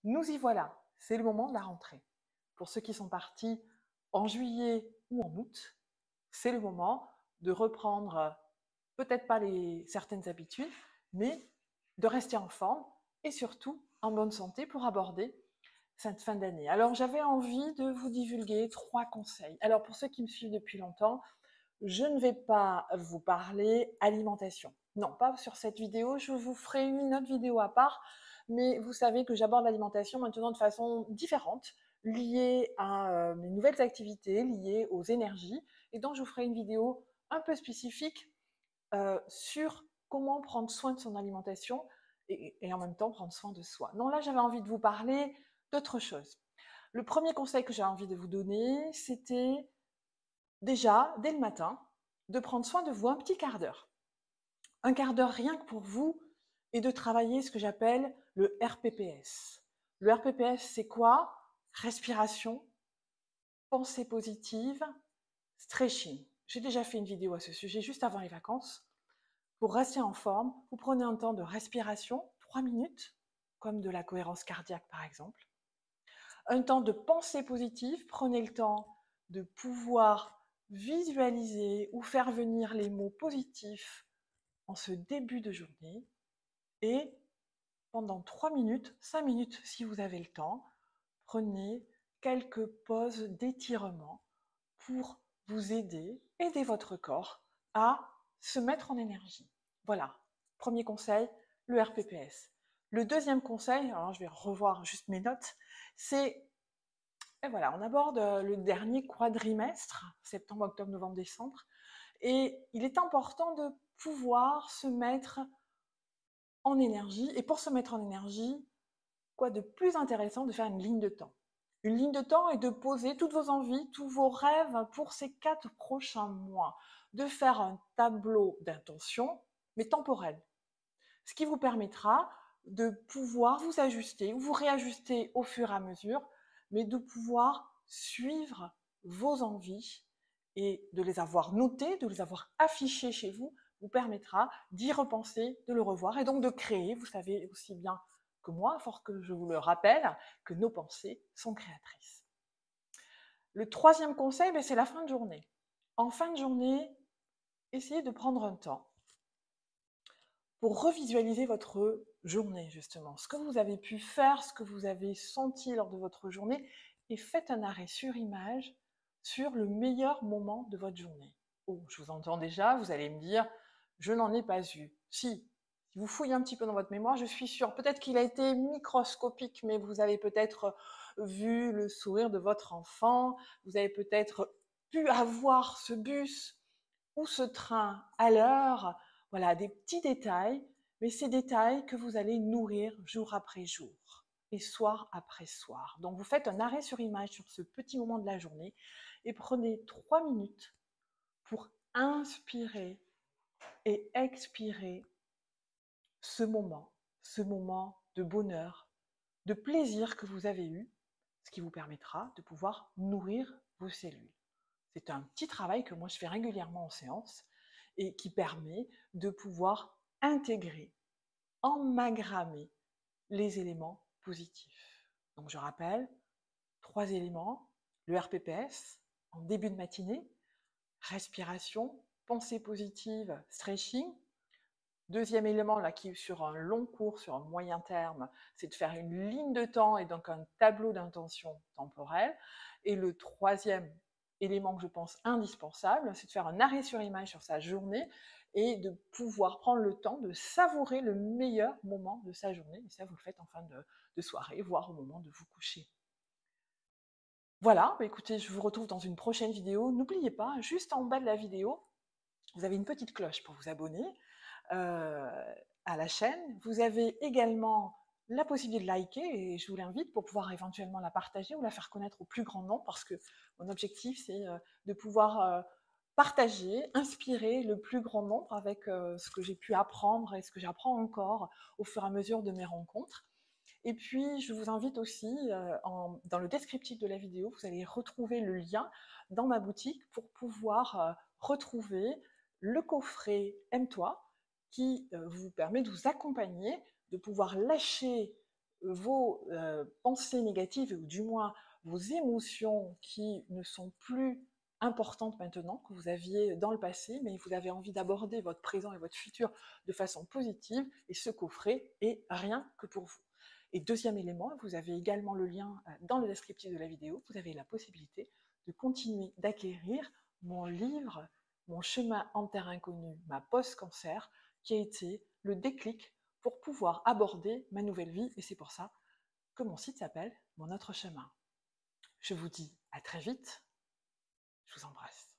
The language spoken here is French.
Nous y voilà, c'est le moment de la rentrée. Pour ceux qui sont partis en juillet ou en août, c'est le moment de reprendre peut-être pas certaines habitudes, mais de rester en forme et surtout en bonne santé pour aborder cette fin d'année. Alors j'avais envie de vous divulguer 3 conseils. Alors pour ceux qui me suivent depuis longtemps, je ne vais pas vous parler alimentation. Non, pas sur cette vidéo, je vous ferai une autre vidéo à part, mais vous savez que j'aborde l'alimentation maintenant de façon différente, liée à mes nouvelles activités, liées aux énergies, et donc je vous ferai une vidéo un peu spécifique sur comment prendre soin de son alimentation et en même temps prendre soin de soi. Non, là j'avais envie de vous parler d'autre chose. Le premier conseil que j'ai envie de vous donner, c'était déjà, dès le matin, de prendre soin de vous un petit quart d'heure. Un quart d'heure rien que pour vous et de travailler ce que j'appelle le RPPS. Le RPPS, c'est quoi? Respiration, pensée positive, stretching. J'ai déjà fait une vidéo à ce sujet juste avant les vacances. Pour rester en forme, vous prenez un temps de respiration, 3 minutes, comme de la cohérence cardiaque par exemple. Un temps de pensée positive, prenez le temps de pouvoir visualiser ou faire venir les mots positifs en ce début de journée. Et pendant 3 minutes, 5 minutes si vous avez le temps, prenez quelques pauses d'étirement pour vous aider votre corps à se mettre en énergie. Voilà, premier conseil, le RPPS. Le deuxième conseil, alors je vais revoir juste mes notes, c'est, et voilà, on aborde le dernier quadrimestre, septembre, octobre, novembre, décembre, et il est important de pouvoir se mettre en énergie, et pour se mettre en énergie, quoi de plus intéressant de faire une ligne de temps. Une ligne de temps et de poser toutes vos envies, tous vos rêves pour ces 4 prochains mois. De faire un tableau d'intention, mais temporel. Ce qui vous permettra de pouvoir vous ajuster ou vous réajuster au fur et à mesure, mais de pouvoir suivre vos envies et de les avoir notées, de les avoir affichées chez vous, vous permettra d'y repenser, de le revoir et donc de créer. Vous savez aussi bien que moi, fort que je vous le rappelle, que nos pensées sont créatrices. Le troisième conseil, c'est la fin de journée. En fin de journée, essayez de prendre un temps pour revisualiser votre journée, justement. Ce que vous avez pu faire, ce que vous avez senti lors de votre journée, et faites un arrêt sur image sur le meilleur moment de votre journée. Oh, je vous entends déjà, vous allez me dire, je n'en ai pas eu. Si vous fouillez un petit peu dans votre mémoire, je suis sûre, peut-être qu'il a été microscopique, mais vous avez peut-être vu le sourire de votre enfant, vous avez peut-être pu avoir ce bus ou ce train à l'heure, voilà, des petits détails, mais ces détails que vous allez nourrir jour après jour et soir après soir. Donc vous faites un arrêt sur image sur ce petit moment de la journée et prenez 3 minutes pour inspirer et expirer ce moment de bonheur, de plaisir que vous avez eu, ce qui vous permettra de pouvoir nourrir vos cellules. C'est un petit travail que moi je fais régulièrement en séance et qui permet de pouvoir intégrer, emmagrammer les éléments positifs. Donc je rappelle, 3 éléments, le RPPS en début de matinée, respiration, pensée positive, stretching. Deuxième élément, là, qui est sur un long cours, sur un moyen terme, c'est de faire une ligne de temps et donc un tableau d'intention temporelle. Et le troisième élément que je pense indispensable, c'est de faire un arrêt sur image sur sa journée et de pouvoir prendre le temps de savourer le meilleur moment de sa journée. Et ça, vous le faites en fin de soirée, voire au moment de vous coucher. Voilà, écoutez, je vous retrouve dans une prochaine vidéo. N'oubliez pas, juste en bas de la vidéo, vous avez une petite cloche pour vous abonner à la chaîne. Vous avez également la possibilité de liker et je vous l'invite pour pouvoir éventuellement la partager ou la faire connaître au plus grand nombre parce que mon objectif c'est de pouvoir partager, inspirer le plus grand nombre avec ce que j'ai pu apprendre et ce que j'apprends encore au fur et à mesure de mes rencontres. Et puis, je vous invite aussi, dans le descriptif de la vidéo, vous allez retrouver le lien dans ma boutique pour pouvoir retrouver le coffret Aime-toi qui vous permet de vous accompagner, de pouvoir lâcher vos pensées négatives, ou du moins vos émotions qui ne sont plus importantes maintenant, que vous aviez dans le passé, mais vous avez envie d'aborder votre présent et votre futur de façon positive, et ce coffret est rien que pour vous. Et deuxième élément, vous avez également le lien dans le descriptif de la vidéo, vous avez la possibilité de continuer d'acquérir mon livre, Mon chemin en terre inconnue, ma post-cancer, qui a été le déclic pour pouvoir aborder ma nouvelle vie, et c'est pour ça que mon site s'appelle Mon autre chemin. Je vous dis à très vite, je vous embrasse.